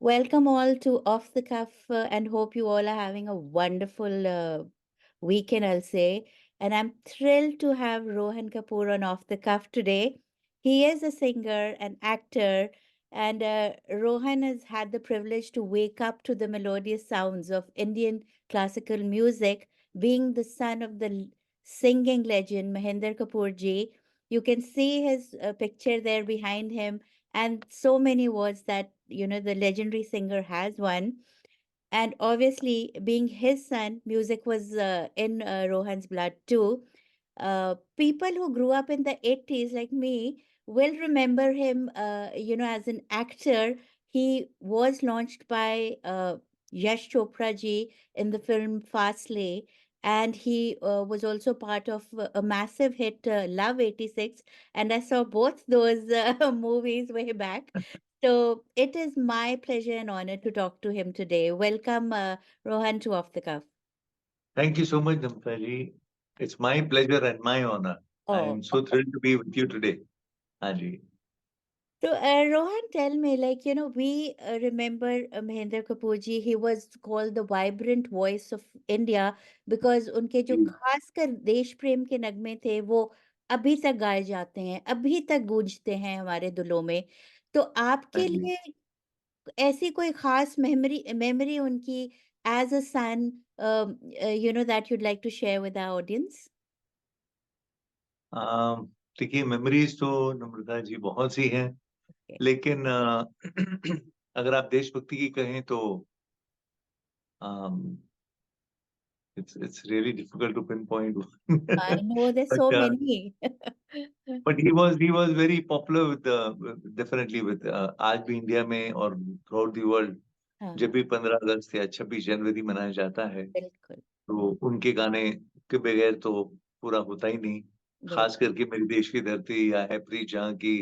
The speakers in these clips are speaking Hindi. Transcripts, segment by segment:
Welcome all to Off the Cuff and hope you all are having a wonderful weekend, I'll say. And I'm thrilled to have Rohan Kapoor on Off the Cuff today. He is a singer, an actor, and Rohan has had the privilege to wake up to the melodious sounds of Indian classical music, being the son of the singing legend Mahendra Kapoor ji. You can see his picture there behind him and so many words that the legendary singer has won. And obviously being his son, music was in Rohan's blood too. People who grew up in the 80s like me will remember him as an actor. He was launched by Yash Chopra ji in the film Faasle, and he was also part of a massive hit Love 86, and I saw both those movies way back. So it is my pleasure and honor to talk to him today. Welcome, Rohan, to Off the Cuff. Thank you so much, Namrita. It's my pleasure and my honor. I Oh, am so thrilled to be with you today, Haji. so Rohan, tell me, we remember Mahendra Kapoor ji. He was called the vibrant voice of India because उनके जो जी, खासकर देश प्रेम के नगमे थे वो अभी तक गाए जाते हैं, अभी तक गूंजते हैं हमारे दिलों में. तो आपके Haji. लिए ऐसी कोई खास मेमोरी मेमोरी उनकी as a son that you'd like to share with our audience? Um, देखिए मेमोरीज तो नम्रता जी बहुत सी हैं, Okay. लेकिन अगर आप देशभक्ति की कहें तो it's really difficult to pinpoint one. I know there's but so uh, many. but he was very popular with the definitely with आज भी इंडिया में और throughout the world जब हाँ, भी 15 अगस्त या 26 जनवरी मनाया जाता है बिल्कुल, तो उनके गाने के बगैर तो पूरा होता ही नहीं. खास बिल्कुल. करके मेरी देश की धरती या है प्रीत जहाँ की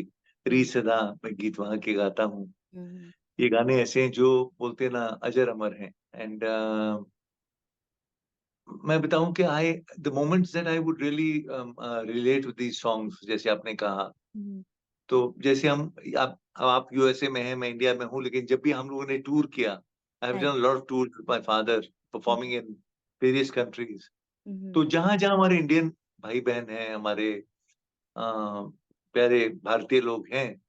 री हुँ, सदा मैं गीत वहाँ के गाता हूँ. हुँ, ये गाने ऐसे हैं जो बोलते ना अजर अमर हैं. एंड मैं बताऊं कि I the moments that I would really relate with these songs जैसे आपने कहा. हुँ, तो जैसे हम आप यूएसए में हैं, मैं इंडिया में हूँ, लेकिन जब भी हम लोगों ने टूर किया, आई हैव हाँ, done lot of tour with my father um, performing in various countries. Um, तो जहां जहां हमारे इंडियन भाई बहन हैं, हमारे प्यारे भारतीय लोग हैं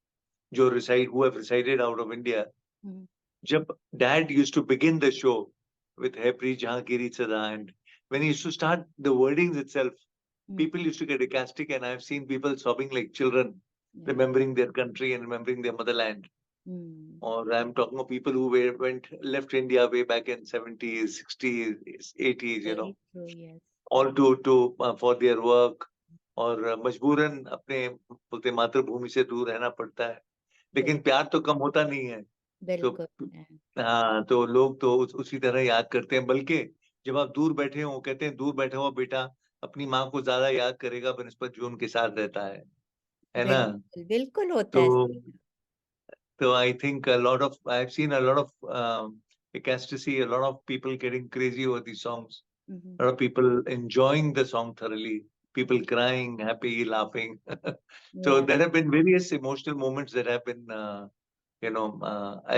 जो reside who have resided out of India, um, जब dad used to begin the show with Hepri Jahankiri Sada, and when he used to start the wordings itself, hmm, people used to get ecstatic, and I've seen people sobbing like children, yeah, remembering their country and remembering their motherland. Hmm, Or I'm talking of people who went left India way back in 70s, 60s, 80s, very true, yes. all to for their work. और मजबूरन अपने बोलते मातृभूमि से दूर रहना पड़ता है, बिल लेकिन प्यार तो कम होता नहीं है. तो बिल्कुल, हाँ, हाँ, तो लोग तो उसी तरह याद करते हैं. बल्कि जब आप दूर बैठे हो, कहते हैं दूर बैठा हुआ बेटा अपनी माँ को ज्यादा याद करेगा बनस्पत जो उनके साथ रहता है ना. बिल्कुल, बिल्कुल होता तो है ऐसा. तो I think a lot of I've seen a lot of ecstasy, a lot of people getting crazy over these songs, Mhm. a lot of people enjoying the song thoroughly, people crying, happy, laughing. So Yeah. there have been various emotional moments that have been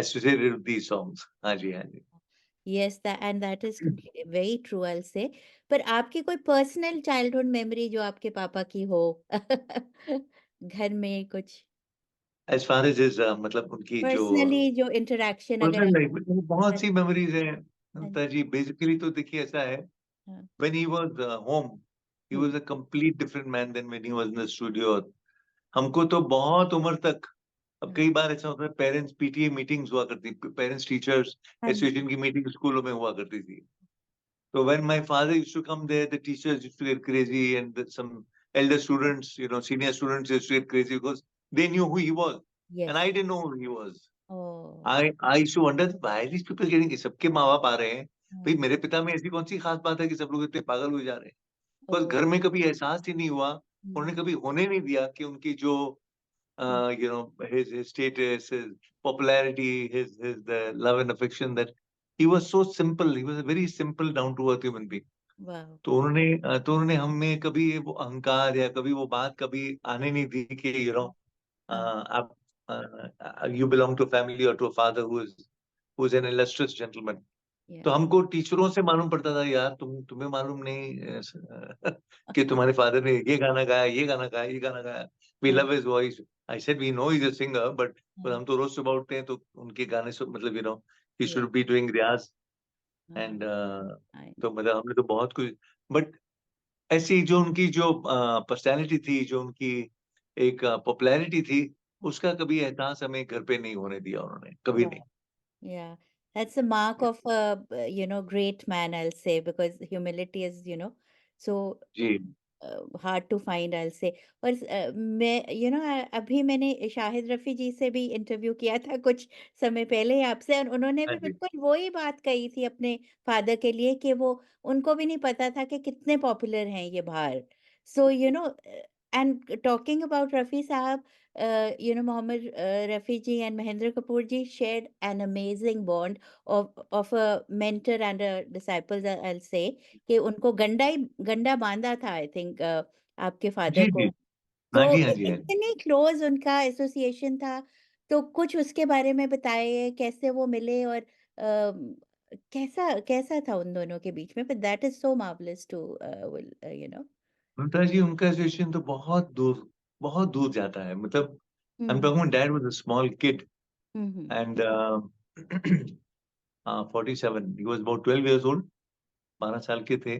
associated with these songs. हाँ जी, हाँ जी. Yes, that is completely very true, I'll say. पर आपकी कोई पर्सनल चाइल्डहुड मेमोरी जो आपके पापा की हो घर में कुछ एज फार एज इज मतलब उनकी जो पर्सनली जो इंटरेक्शन अगर पर्सनल आप लाइफ में बहुत सी मेमोरीज हैं. हाँ अनिता जी, बेसिकली तो देखिए ऐसा है, हाँ when he was home he hmm, was a complete different man then when he was in the studio. हमको तो बहुत उम्र तक, अब हाँ कई बार ऐसा होता है, पेरेंट्स पीटीए मीटिंग्स हुआ करती, पेरेंट्स टीचर्स हाँ जी एसोसिएशन की मीटिंग स्कूलों में हुआ करती थी. So when my father used to come there, the teachers used to get crazy, and some elder students, senior students used to get crazy because they knew who he was, and yes I didn't know who he was. Oh I used to wonder why these people getting, सबके माँ बाप आ रहे हैं, भाई हाँ, मेरे पिता में ऐसी कौन सी खास बात है कि सब लोग इतने पागल हो जा रहे हैं. ओ बस घर में कभी एहसास ही नहीं हुआ, हम्म, उन्होंने कभी होने नहीं दिया कि उनकी जो हम्म, his status, his popularity, his the love and affection, that he was so simple. He was a very simple, down to earth human being. वाह तो उन्होंने हमें कभी वो अहंकार या कभी वो बात कभी आने नहीं दी कि हाँ आप you belong to a family or to a father who is who's an illustrious gentleman. तो Yeah. हमको टीचरों से मालूम पड़ता था, यार तुम्हें मालूम नहीं कि तुम्हारे फादर ने ये गाना गाया, ये गाना गाया, ये गाना गाया. वी हाँ, love his voice. I said we know is a singer, but हाँ, हम तो रोज सुबह उठते हैं तो उनके गाने मतलब ही yeah, शुड बी डूइंग रियाज. हाँ, एंड I तो know. मतलब हमने तो बहुत कुछ. बट ऐसी जो उनकी जो पर्सनैलिटी थी, जो उनकी एक पॉपुलैरिटी थी, उसका कभी एहसास हमें घर पे नहीं होने दिया उन्होंने, कभी नहीं. Wow. Yeah, that's a mark of a great man, I'll say, because humility is, so ji. hard to find, I'll say. और मैं अभी मैंने शाहिद रफ़ी जी से भी इंटरव्यू किया था कुछ समय पहले ही आपसे, और उन्होंने हाँ भी जी. बिल्कुल वही बात कही थी अपने फादर के लिए कि वो उनको भी नहीं पता था कि कितने पॉपुलर हैं ये बाहर. So and talking about Rafi साहब, Mohammed Rafi ji and Mahendra Kapoor ji shared an amazing bond of a mentor and a disciple, I'll say, कि उनको गंडा बांधा था, आई थिंक, आपके फादर जी. को. जी. तो हाँ जी. हाँ जी. हाँ जी. इतनी क्लोज उनका एसोसिएशन था. तो कुछ उसके बारे में बताइए, कैसे वो मिले और कैसा कैसा था उन दोनों के बीच में. But that is so marvellous to you know Mamta ji, उनका एसोसिएशन तो बहुत दूर जाता है. मतलब I'm hmm talking about dad was a small kid, hmm. and 47. He was about 12 years old. 12 साल के थे.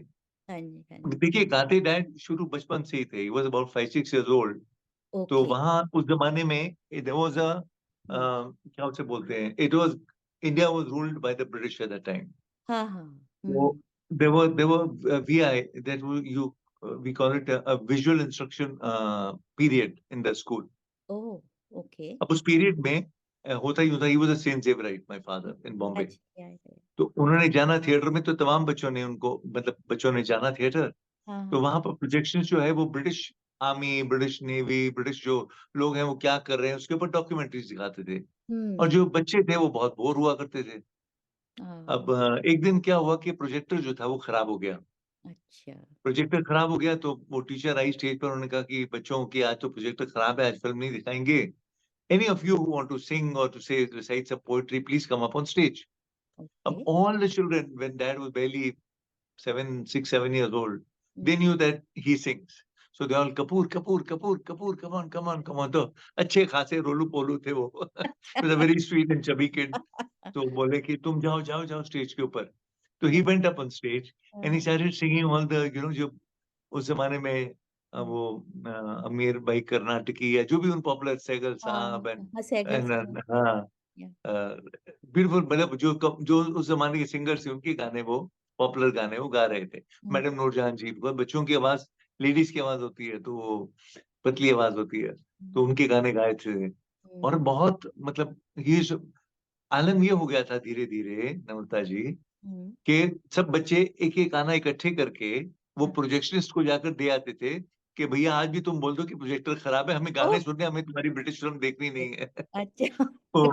हाँ जी, हाँ जी. देखिए, गाते डैड शुरू बचपन से ही थे. He was about 5-6 years old. तो ओके. वहाँ उस जमाने में there was a हम्म. क्या उसे बोलते हैं, India was ruled by the British at that time. हाँ हाँ. So there were VI, that we call it a visual instruction period in the school. Oh. Okay. अब उस पीरियड में होता ही होता, he was a saint Xaverite, my father, in Bombay. अच्छा. या. तो उन्होंने जाना थिएटर में, तो तमाम बच्चों ने उनको, मतलब बच्चों ने जाना थिएटर. हाँ तो हाँ. वहां पर प्रोजेक्शन जो है वो British army, British navy, British जो लोग हैं वो क्या कर रहे हैं उसके ऊपर डॉक्यूमेंट्रीज दिखाते थे. और हम्म. जो बच्चे थे वो बहुत बोर हुआ करते थे. अब हाँ. एक दिन क्या हुआ कि प्रोजेक्टर जो था वो खराब हो गया. अच्छा. प्रोजेक्टर खराब हो गया तो वो टीचर आई स्टेज पर, उन्होंने कहा कि बच्चों की आज तो प्रोजेक्टर खराब है, आज फिल्म नहीं दिखाएंगे. Any of you who want to sing or to say recite some poetry, please come up on stage. Okay. Of all the children, when dad was barely 7, 6, 7 years old, they knew that he sings. So they all, Kapoor, Kapoor, Kapoor, Kapoor, come on, come on, come on. तो अच्छे खासे रोलू पोलू थे वो. He was a very sweet and chubby kid. तो बोले कि तुम जाओ जाओ जाओ स्टेज के ऊपर. तो he went up on stage and he started singing all the, जो उस जमाने में वो अमीर भाई कर्नाटकी या जो भी उन पॉपुलर, सैगल साहब एंड हाँ, सैगल साहब. हाँ, या. ब्यूटीफुल. मतलब जो उस जमाने के सिंगर्स थे उनके गाने, वो पॉपुलर गाने वो गा रहे थे. हम्म मैडम नूरजहां जी, बहुत बच्चों की आवाज, लेडीज की आवाज होती है तो वो पतली आवाज होती है, तो उनके गाने गाए थे. और हम्म बहुत मतलब ये आलम ये हो गया था धीरे धीरे, नम्रता जी, हम्म. कि सब बच्चे एक एक गाना इकट्ठे करके वो प्रोजेक्शनिस्ट को जाकर दे आते थे कि भैया आज भी तुम बोल दो कि प्रोजेक्टर खराब है, हमें गाने ओह. सुनने, हमें तुम्हारी ब्रिटिश फिल्म देखनी नहीं है. अच्छा. तो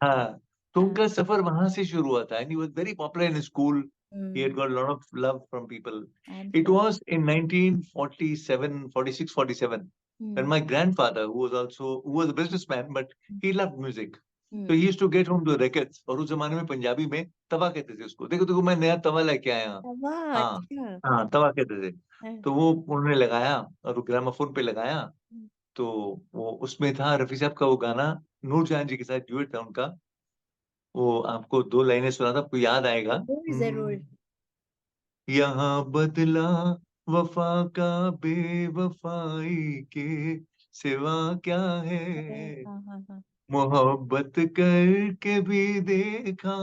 हाँ, तो हाँ. उनका सफर वहां से शुरू हुआ था. And he was very popular in school. He had hmm. got a lot of love from people. I am It sure. was in 1947, 46, 47, when hmm my grandfather, who was a businessman, but hmm he loved music. So he hmm. used to get home the records. और उस जमाने में पंजाबी में तवा कहते थे उसको. देखो देखो, मैं नया तवा लेके आया हूँ. वाह. हाँ, अच्छा. हाँ, तवा कहते थे. हाँ, तो वो उन्होंने लगाया और वो ग्रामाफोन पे लगाया. हम्म. तो वो उसमें था रफी साहब का वो गाना, नूरजहां जी के साथ ड्यूएट था उनका. वो आपको दो लाइनें सुना था, आपको याद आएगा. जरूर जरूर. यहाँ बदला वफा का बेवफाई के सिवा क्या है, हाँ हाँ हाँ. मोहब्बत करके भी देखा,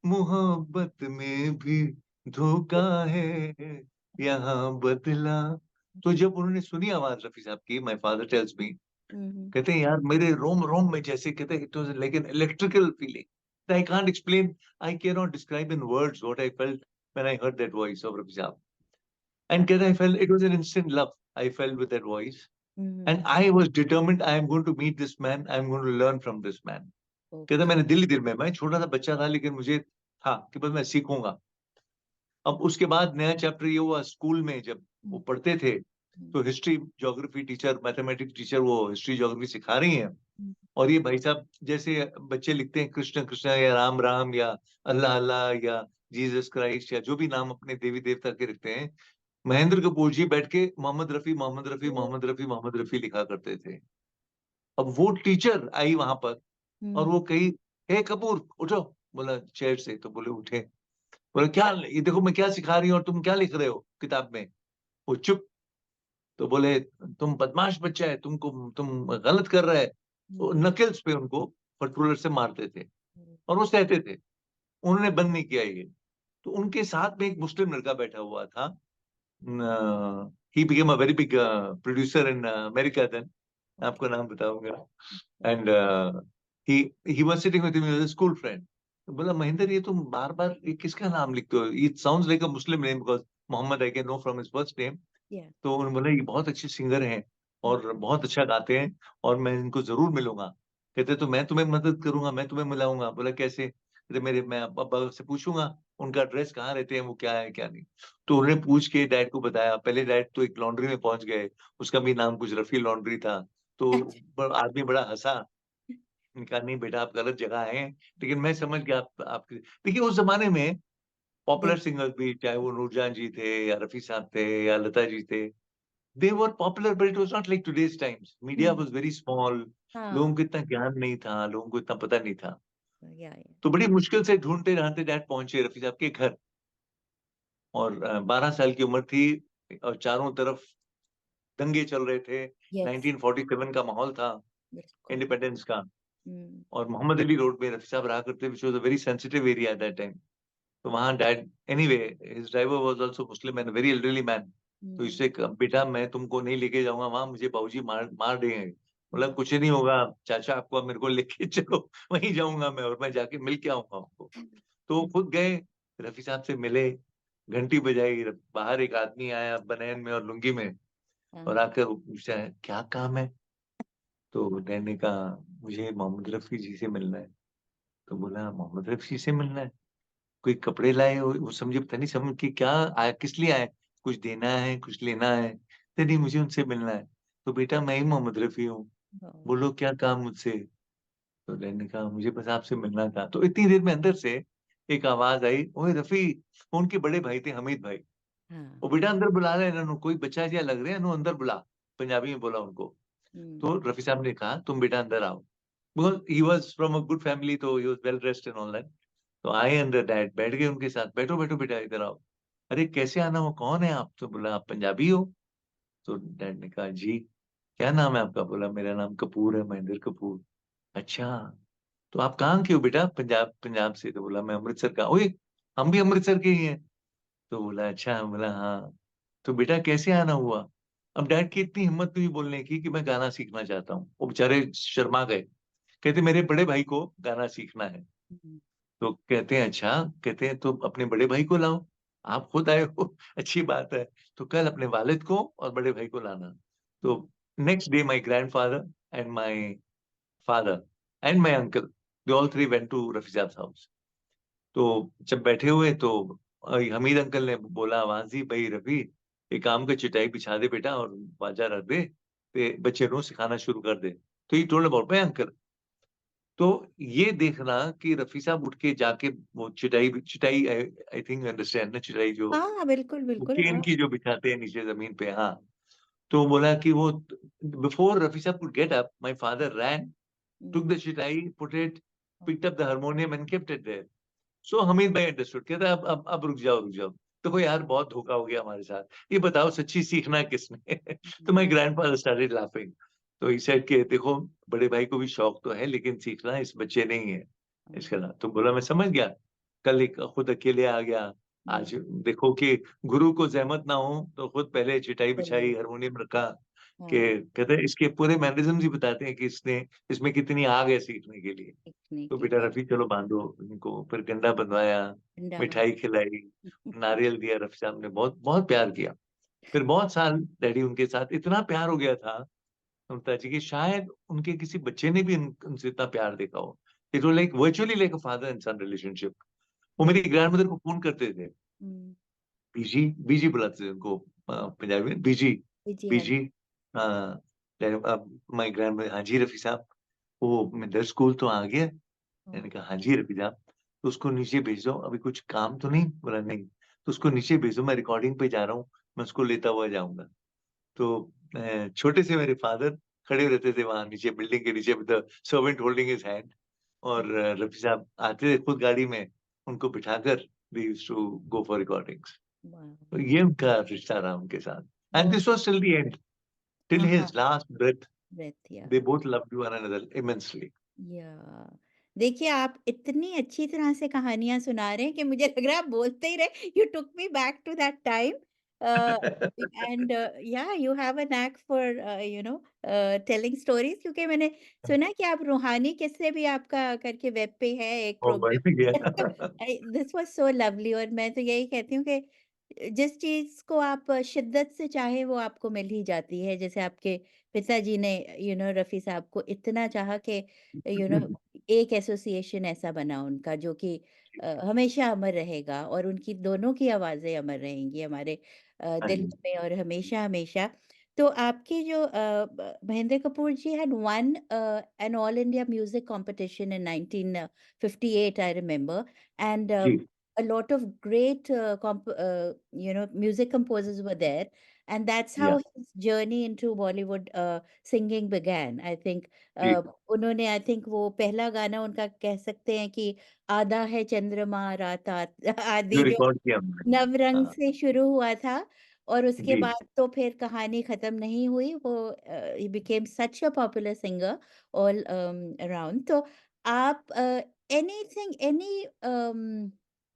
मोहब्बत में भी धोखा है, यहाँ बदला. तो जब उन्होंने सुनी आवाज रफी साहब की, माय फादर टेल्स मी, हम्म. कहते हैं यार मेरे रोम रोम में जैसे, कहते हैं it was like an electrical feeling. I can't explain, I can not describe in words what I felt when I heard that voice of Rafi Sahab. And कहते हैं I felt, it was an instant love I felt with that voice. Hmm. And I was determined, I am going to meet this man, I am going to learn from this man. कहते हैं ओके. मैंने दिल ही दिल में, मैं छोटा सा बच्चा था लेकिन मुझे था कि बस मैं सीखूंगा. अब उसके बाद नया चैप्टर ये हुआ, स्कूल में जब वो पढ़ते थे, तो history geography teacher, mathematics teacher वो हिस्ट्री ज्योग्राफी सिखा रही हैं. हम्म, और ये भाई साहब जैसे बच्चे लिखते हैं कृष्ण कृष्ण या राम राम या अल्लाह अल्लाह या जीसस क्राइस्ट या जो भी नाम अपने देवी देवता के रखते हैं, महेंद्र कपूर जी बैठ के मोहम्मद रफी मोहम्मद रफी मोहम्मद रफी मोहम्मद रफी लिखा करते थे। अब वो टीचर आई वहां पर और हम्म, वो कही, हे कपूर उठो। बोला चेयर से, तो बोले उठे। बोले क्या, ये देखो मैं क्या सिखा रही हूँ और तुम क्या लिख रहे हो किताब में। वो चुप। तो बोले तुम बदमाश बच्चा है, तुम गलत कर रहा है। वो हम्म, नकेल्स पे उनको फटरूलर से मारते थे हम्म, और वो सहते थे। उन्होंने बंद नहीं किया ये। तो उनके साथ में एक मुस्लिम लड़का बैठा हुआ था। He became a very big producer in America then. Okay, आपको नाम बताऊंगा। Okay, and he he was sitting with him, school friend. तो बोला महेंद्र, ये तुम बार बार ये किसका नाम लिखते हो, it sounds like a Muslim name because Mohammed I can know from his first name. Yeah, तो उन्होंने बोला ये बहुत अच्छे सिंगर हैं हम्म, और बहुत अच्छा गाते हैं और मैं इनको जरूर मिलूंगा। कहते तो मैं तुम्हें मदद करूंगा, मैं तुम्हें मिलाऊंगा। बोला कैसे? कहते मेरे, मैं अब्बा से पूछूंगा उनका एड्रेस कहाँ रहते हैं, वो क्या है क्या नहीं। तो उन्होंने पूछ के डैड को बताया। पहले डैड तो एक लॉन्ड्री में पहुंच गए, उसका भी नाम कुछ रफी लॉन्ड्री था। तो अच्छा, आदमी बड़ा हंसा। कहा नहीं बेटा, आप गलत जगह आए हैं। लेकिन मैं समझ गया आप देखिए उस जमाने में पॉपुलर बिल्कुल, सिंगर्स भी, चाहे वो नूरजहां जी थे या रफी साहब थे या लता जी थे, they were popular but it was not like today's times. Media hmm, was very small. लोगों हाँ, को इतना ज्ञान नहीं था, लोगों को इतना पता नहीं था। या, तो बड़ी मुश्किल से ढूंढते ढांढते डैड पहुंचे रफी साहब के घर। और 12 साल की उम्र थी और चारों तरफ दंगे चल रहे थे। यस, 1947 का माहौल था, बिल्कुल, इंडिपेंडेंस का। हम्म, और मोहम्मद अली रोड में रफी साहब रहा करते, which was a very sensitive area at that time. तो वहां dad, anyway, his driver was also Muslim and very elderly man. तो हम्म, इससे बेटा मैं तुमको नहीं लेके जाऊंगा वहां, मुझे बाबूजी मार मार देंगे। बोला हम्म, कुछ नहीं होगा चाचा, आपको अब मेरे को लेके चलो, वहीं जाऊंगा मैं और मैं जाके मिल के आऊंगा आपको। तो वो हम्म, खुद गए, रफी साहब से मिले, घंटी बजाई। बाहर एक आदमी आया बनैन में और लुंगी में, और हाँ, आकर वो पूछा है क्या काम है। तो डैड ने कहा मुझे मोहम्मद रफी जी से मिलना है। तो बोला मोहम्मद रफी से मिलना है, कोई कपड़े लाए हो? वो समझे, पता नहीं समझ कि क्या आया, किस लिए आए, कुछ देना है कुछ लेना है। तो नहीं, मुझे उनसे मिलना है। तो बेटा मैं ही मोहम्मद रफी हूँ, हाँ, बोलो क्या काम मुझसे। तो डैड ने कहा मुझे बस आपसे मिलना था। तो इतनी देर में अंदर से एक आवाज आई, ओए रफी। वो उनके बड़े भाई थे, हमीद भाई। हाँ, वो बेटा अंदर बुला रहे हैं इन्होंने, कोई बच्चा जिया लग रहे हैं, इन्हों अंदर बुला। पंजाबी में बोला उनको। हम्म, तो रफी साहब ने कहा तुम बेटा अंदर आओ, because he was from a good family, तो he was well dressed and all that. तो आए अंदर, डैड बैठ गए उनके साथ, बैठो बैठो बेटा इधर आओ। अरे कैसे आना हो, कौन है आप? तो बोला आप पंजाबी हो? तो डैड ने कहा जी। क्या नाम है आपका? बोला मेरा नाम कपूर है, महेंद्र कपूर। अच्छा, तो आप कहाँ के हो बेटा? पंजाब, पंजाब से। तो बोला मैं अमृतसर का। ओए, हम भी अमृतसर के ही हैं। तो बोला अच्छा। बोला हाँ। तो बेटा कैसे आना हुआ? अब डैड की इतनी हिम्मत नहीं हुई बोलने की कि मैं गाना सीखना चाहता हूँ। वो बेचारे शर्मा गए। कहते मेरे बड़े भाई को गाना सीखना है। हम्म, तो कहते हैं अच्छा। कहते हैं तो अपने बड़े भाई को लाओ, आप खुद आए हो अच्छी बात है। तो कल अपने वालिद को और बड़े भाई को लाना। तो hmm, next day my grandfather and my father and my uncle, they all three went to Rafi Sahab house. तो जब बैठे हुए तो हमीद अंकल ने बोला, वाजी भाई रफी, एक काम का चिटाई बिछा दे बेटा और बाजा रख दे, ते बच्चे को सिखाना शुरू कर दे। तो ये टोल्ड अबाउट माय अंकल। तो ये देखना कि रफी साहब उठ के जाके वो चिटाई चिटाई, आई थिंक अंडरस्टैंड ना, चिटाई जो हाँ, बिल्कुल, बिल्कुल, केन हाँ, की जो बिछाते हैं नीचे जमीन पे, हाँ। तो बोला कि वो, before Rafi Sahab could get up, my father ran, took hmm, the chitai, put it, हाँ, picked up the harmonium and kept it there. सो हमीद भाई अंडरस्टूड, कहता है अब रुक जाओ रुक जाओ। देखो यार बहुत धोखा हो गया हमारे साथ, ये बताओ सच्ची सीखना किसने तो हम्म, माय ग्रैंडफादर स्टार्टेड लाफिंग। तो ही सेड कि देखो बड़े भाई को भी शौक तो है लेकिन सीखना इस बच्चे नहीं है इसका ना। तो बोला मैं समझ गया, कल एक खुद अकेले आ गया। हम्म, आज देखो कि गुरु को जहमत ना हो तो खुद पहले चिटाई बिछाई, चलिए, हारमोनियम रखा। कि हाँ, कहते हैं इसके पूरे मैनरिज्म ही बताते हैं कि इसने, इसमें कितनी आग है सीखने के लिए। सीखने तो के बेटा लिए, रफी चलो बांधो इनको, फिर गंडा बंधवाया, ठंडा बन, मिठाई खिलाई, नारियल दिया। रफी साहब ने बहुत बहुत प्यार किया। फिर बहुत साल डैडी उनके साथ, इतना प्यार हो गया था ममता जी की, शायद उनके किसी बच्चे ने भी उनसे इतना प्यार देखा हो। It was like virtually like a father and sun relationship. वो मेरी बिल्कुल, ग्रैंडमदर को फोन करते थे, हम्म, बीजी, बीजी बुलाते थे उनको, पंजाबी में बीजी, जी, हाँ, बीजी। माय ग्रैंड, हाँ जी रफी साहब। वो मिडिल स्कूल तो आ गया? मैंने Oh, कहा हाँ जी रफी साहब। तो उसको नीचे भेज दो, अभी कुछ काम तो नहीं? बोला नहीं। तो उसको नीचे भेज दो, मैं रिकॉर्डिंग पे जा रहा हूँ, मैं उसको लेता हुआ जाऊंगा। तो छोटे से मेरे फादर खड़े रहते थे वहां नीचे बिल्डिंग के नीचे, with the servant holding his hand. और रफी साहब आते थे खुद गाड़ी में, उनको बिठाकर we used to go for recordings. wow. तो ये उनका रिश्ता रहा उनके साथ। एंड बहुत this was till the end, till हाँ, his last breath. breath, yeah. They both loved one another immensely. Yeah देखिए, आप इतनी अच्छी तरह से कहानियां सुना रहे हैं कि मुझे लग रहा है आप बोलते ही रहे। You took me back to that time and yeah you have a knack for telling stories, क्योंकि मैंने सुना कि आप रूहानी किस्से भी आपका करके वेब पे है एक ओ बढ़ गया। Programme. This was so lovely, और मैं तो यही कहती हूँ कि जिस चीज को आप शिद्दत से चाहे वो आपको मिल ही जाती है। जैसे आपके पिताजी ने रफी साहब को इतना चाहा कि यू नो एक एसोसिएशन ऐसा बना उनका जो कि हमेशा अमर रहेगा, और उनकी दोनों की आवाजें अमर रहेंगी हमारे हाँ दिल जी। में, और हमेशा हमेशा। तो आपकी जो Mahendra Kapoor ji had won an all India music competition in 1958, I remember, and जी। a lot of great music composers were there, and that's how या his journey into Bollywood singing began, I think. जी। उन्होंने आई थिंक वो पहला गाना उनका कह सकते हैं कि आधा है चंद्रमा रात जो आधी, जो रिकॉर्ड किया हमने। नवरंग हाँ से शुरू हुआ था, और उसके जी। बाद तो फिर कहानी खत्म नहीं हुई। वो he became such a popular singer all around. तो आप anything, any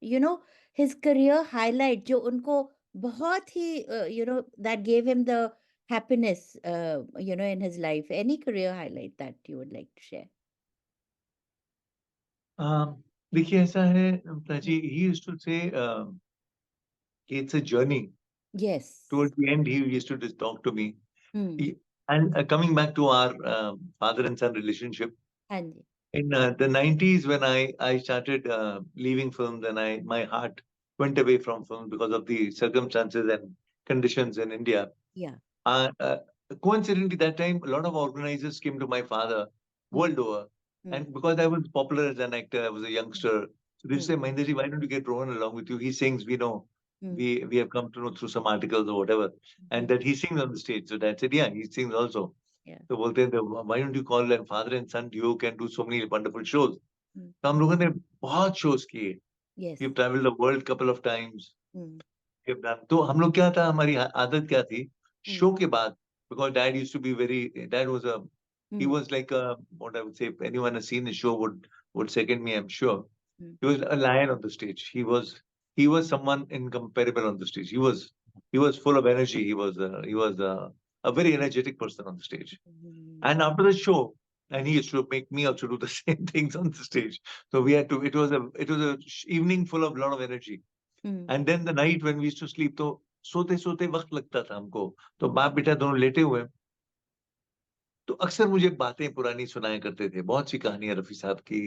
you know his career highlight जो उनको बहुत ही that give him the happiness in his life, any career highlight that you would like to share? देखिए ऐसा है Mm. Prachi, he used to say it's a journey. Yes. Towards the end, he used to just talk to me. Mm. And coming back to our father and son relationship, हाँ जी। in the 90s, when I started leaving films, and my heart went away from film because of the circumstances and conditions in India. Yeah. Uh, uh, Coincidentally, that time, a lot of organizers came to my father Mm. world over. Mm. And because I was popular as an actor, I was a youngster. So they Mm. say, Mahendra ji, why don't you get Rohan along with you? He sings, we know. Mm. We have come to know through some articles or whatever. And Mm. that he sings on the stage. So Dad said, yeah, he sings also. Yeah. तो बोलते हैं, why don't you call them father and son duo, can do so many wonderful shows. Mm. तो हम लोगों ने बहुत shows किए. Yes. We've traveled the world couple of times. Mm. We've done. तो हम लोग क्या था, हमारी आदत क्या थी, Mm. शो के बाद, because dad used to be very, dad was a, he Mm. was like a, what I would say, if anyone has seen the show would second me, I'm sure. Mm. He was a lion on the stage. He was someone incomparable on the stage. He was full of energy. He was a very energetic person on the stage. Mm. And after the show, and he used to make me also do the same things on the stage. So we had to. It was a evening full of a lot of energy. Mm. And then the night when we used to sleep, तो सोते सोते वक्त लगता था हमको। तो बाप बेटा दोनों लेटे हुए, तो अक्सर मुझे बातें पुरानी सुनाया करते थे, बहुत सी कहानियां रफी साहब की,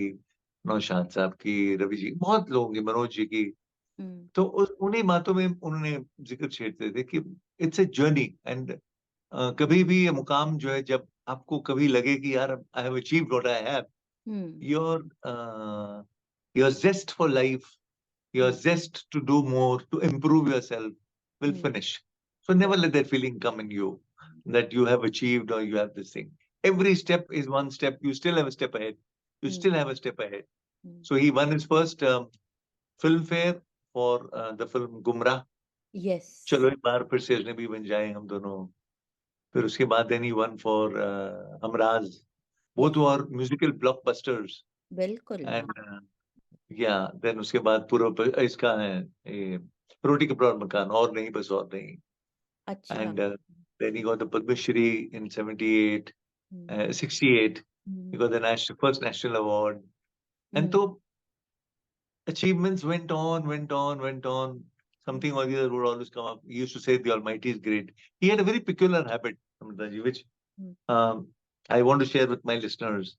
नौशाद साहब की, रवि जी, बहुत लोगों की, मनोज जी की। Mm. तो उन्हीं बातों में उन्होंने जिक्र छेड़ते थे कि इट्स ए जर्नी। एंड कभी भी ये मुकाम जो है, जब आपको कभी लगे कि यार I have achieved what I have, Mm. Your your zest for life, your Mm. zest to do more, to improve yourself will Mm. finish. So Right. never let that feeling come in you that you have achieved or you have this thing. Every step is one step. You still have a step ahead. You Mm. still have a step ahead. Mm. So he won his first Filmfare for the film Gumrah. Yes. चलो एक बार फिर से अजनबी बन जाए हम दोनों. फिर उसके बाद then he won for Hamraz. Both Yes. were musical blockbusters. बिल्कुल। And देन उसके बाद पूरा इसका है ये, रोटी कपड़ा और मकान, और नहीं बस और नहीं. अच्छा। And then he got the Padmashri in 78, Mm. 68. He Mm. got the first national award. And Mm. so achievements went on. Mm. Something or the other would always come up. He used to say the Almighty is great. He had a very peculiar habit, Namrita, which Mm. um, I want to share with my listeners,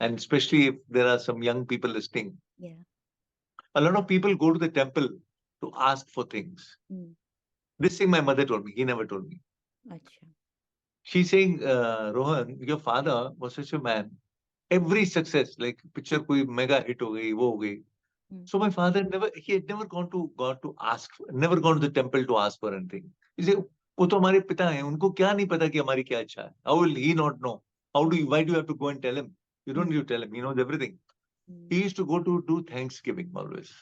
and especially if there are some young people listening. Yeah. A lot of people go to the temple to ask for things. Mm. This thing my mother told me. He never told me. अच्छा। She's saying, Rohan, your father was such a man. every success, like picture koi mega hit ho gayi, wo ho gayi. So my father he had never gone to God to ask, never gone to the temple to ask for anything. He said, वो तो हमारे पिता हैं, उनको क्या नहीं पता कि हमारी क्या इच्छा है? How will he not know? Why do you have to go and tell him? You don't need to tell him. He knows everything. He used to go to do Thanksgiving always.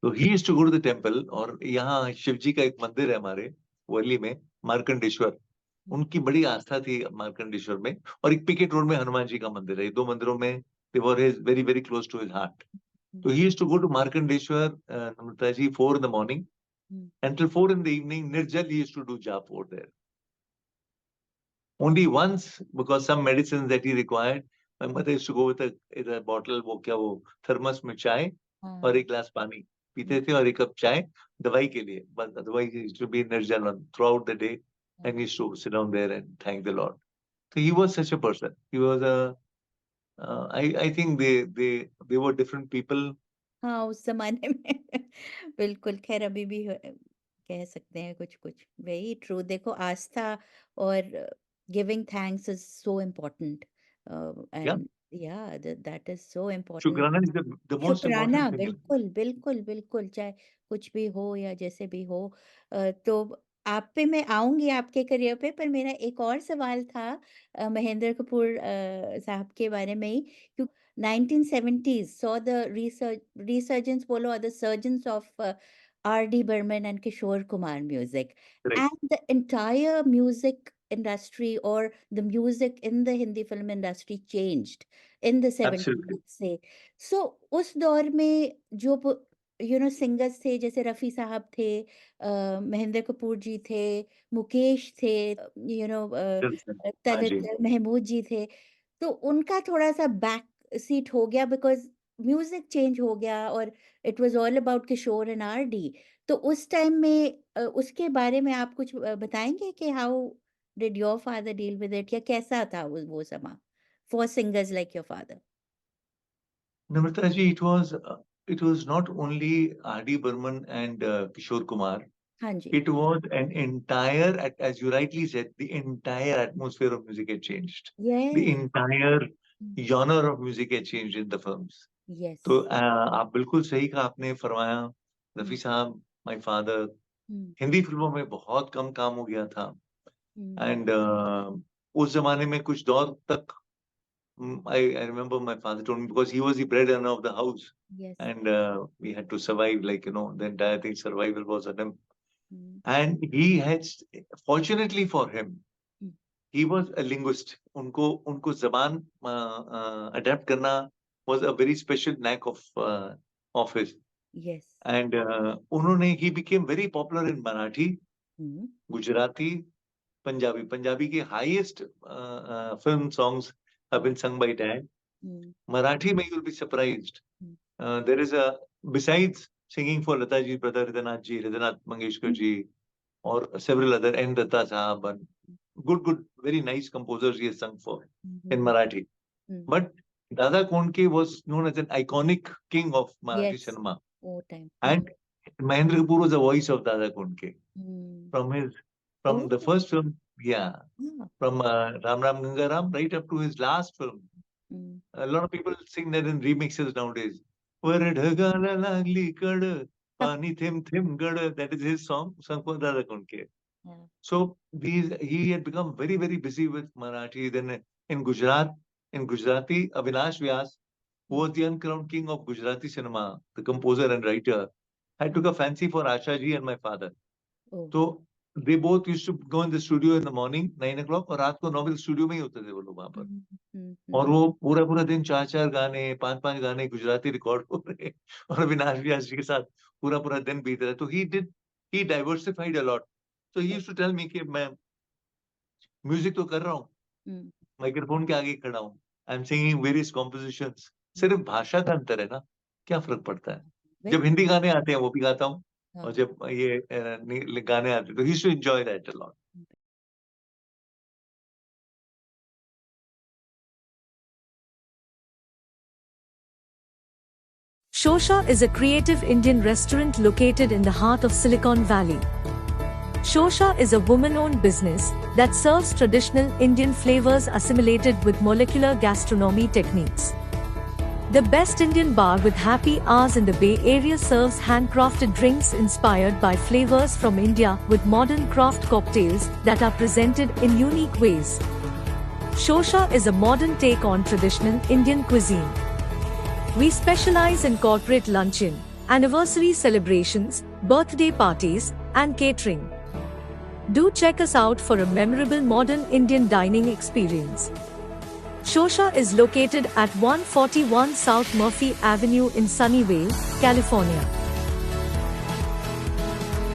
So he used to go to the temple. और यहाँ शिव जी का एक मंदिर है हमारे वर्ली में, मार्कंडेश्वर. उनकी बड़ी आस्था थी मार्कंडेश्वर में, और एक पिकेट रोड में हनुमान जी का मंदिर है. ये दो मंदिरों में they were very very close to his heart. So he used to go to Markandeshwar, Namrita ji, 4 in the morning. Until 4 in the evening, Nirjal, he used to do jap over there. Only once, because some medicines that he required, my mother used to go with a bottle, वो thermos में चाय और एक glass पानी पीते थे और एक कप चाय दवाई के लिए. But otherwise, he used to be Nirjal throughout the day, and he used to sit down there and thank the Lord. So he was such a person. He was I think they were different people. हाँ, उस ज़माने में बिल्कुल, ख़ैर अभी भी कह सकते हैं कुछ-कुछ। Very true. देखो, आस्था और giving thanks is so important Yeah, and yeah that is so important. Shukrana is the most शुक्राना, important thing. बिल्कुल, बिल्कुल, बिल्कुल, चाहे कुछ भी हो या जैसे भी हो। तो आप पे मैं आऊँगी, आपके करियर पे, पर मेरा एक और सवाल था महेंद्र कपूर साहब के बारे में ही, क्यों 1970s saw the resurgence बोलो, or the surgence of R.D. Burman and Kishore Kumar music, Correct. and the entire music industry or the music in the Hindi film industry changed in the 70s, Absolutely. let's say. So उस दौर में जो सिंगर्स थे, जैसे रफ़ी साहब थे, महेंद्र कपूर जी थे, मुकेश थे, यू नो हाँ जी. तलत महमूद जी थे, तो उनका थोड़ा-सा बैक सीट हो गया, बिकॉज़ म्यूज़िक चेंज हो गया और it was all about Kishore and RD. तो उस टाइम में उसके बारे में आप कुछ बताएँगे कि how did your father deal with it, या कैसा था वो समा for singers like your father? Namrata ji, it was not only R.D. Burman and Kishore Kumar. हाँ जी। It was an entire, as you rightly said, the entire atmosphere of music had changed. The yes. entire genre of music had changed in the films. Yes. तो आप बिल्कुल सही कहा आपने फरमाया. रफी हुँ, साहब, my father, हुँ, हिंदी फिल्मों में बहुत कम काम हो गया था. हुँ, एंड उस जमाने में कुछ दौर तक I remember my father told me, because he was the bread earner of the house, yes. and we had to survive, like, the entire thing, survival was on him. Hmm, And he had, fortunately for him, hmm, he was a linguist. उनको जबान adapt करना was a very special knack of his. Yes. And he became very popular in Marathi, hmm, Gujarati, Punjabi. Punjabi के highest film songs have hmm, been sung by Dad. Hmm, Marathi mein, you'll be surprised. Hmm, There is besides singing for Lata ji's brother Hridaynath Mangeshkar ji, or several other, N. Datta Sahab, and good, very nice composers he has sung for hmm, in hmm, Marathi. Hmm, But Dada Konke was known as an iconic king of Marathi yes, cinema. वो time. And Mahendra Kapoor was the voice of Dada Konke. Hmm, From the oh! first film, yeah, हाँ, from Ram Ram Ganga Ram, right up to his last film. Hmm, A lot of people sing that in remixes nowadays. वर ढगाला लागली कड पाणी थेंब थेंब गड. That is his song, sung for Dada Konke. हाँ, So he had become very, very busy with Marathi. Then in Gujarati, Avinash Vyas, who was the uncrowned king of Gujarati cinema, the composer and writer, I took a fancy for Asha ji and my father. Oh! So they both used to go in the studio in the morning, 9 o'clock, और रात को 9 बजे स्टूडियो में ही होते थे वो लोग वहां पर. हुँ, हुँ, और हुँ, वो पूरा पूरा दिन 4-4 गाने, 5-5 गाने गुजराती रिकॉर्ड हो रहे, और अविनाश व्यास जी के साथ पूरा पूरा दिन बीत रहा. तो he diversified a lot. So he used to tell me कि मैं म्यूजिक तो कर रहा हूँ, हुँ, माइक्रोफोन के आगे खड़ा हूँ, I am singing various compositions. सिर्फ भाषा का अंतर है ना, क्या फर्क पड़ता है. जब बिल्कुल, हिंदी गाने आते हैं वो भी गाता हूँ, और हाँ, जब ये गाने आते हैं तो ही used to enjoy that a lot. Shosha is a creative Indian restaurant located in the heart of Silicon Valley. Shosha is a woman-owned business that serves traditional Indian flavors assimilated with molecular gastronomy techniques. The best Indian bar with happy hours in the Bay Area serves handcrafted drinks inspired by flavors from India with modern craft cocktails that are presented in unique ways. Shosha is a modern take on traditional Indian cuisine. We specialize in corporate luncheon, anniversary celebrations, birthday parties, and catering. Do check us out for a memorable modern Indian dining experience. Shosha is located at 141 South Murphy Avenue in Sunnyvale, California.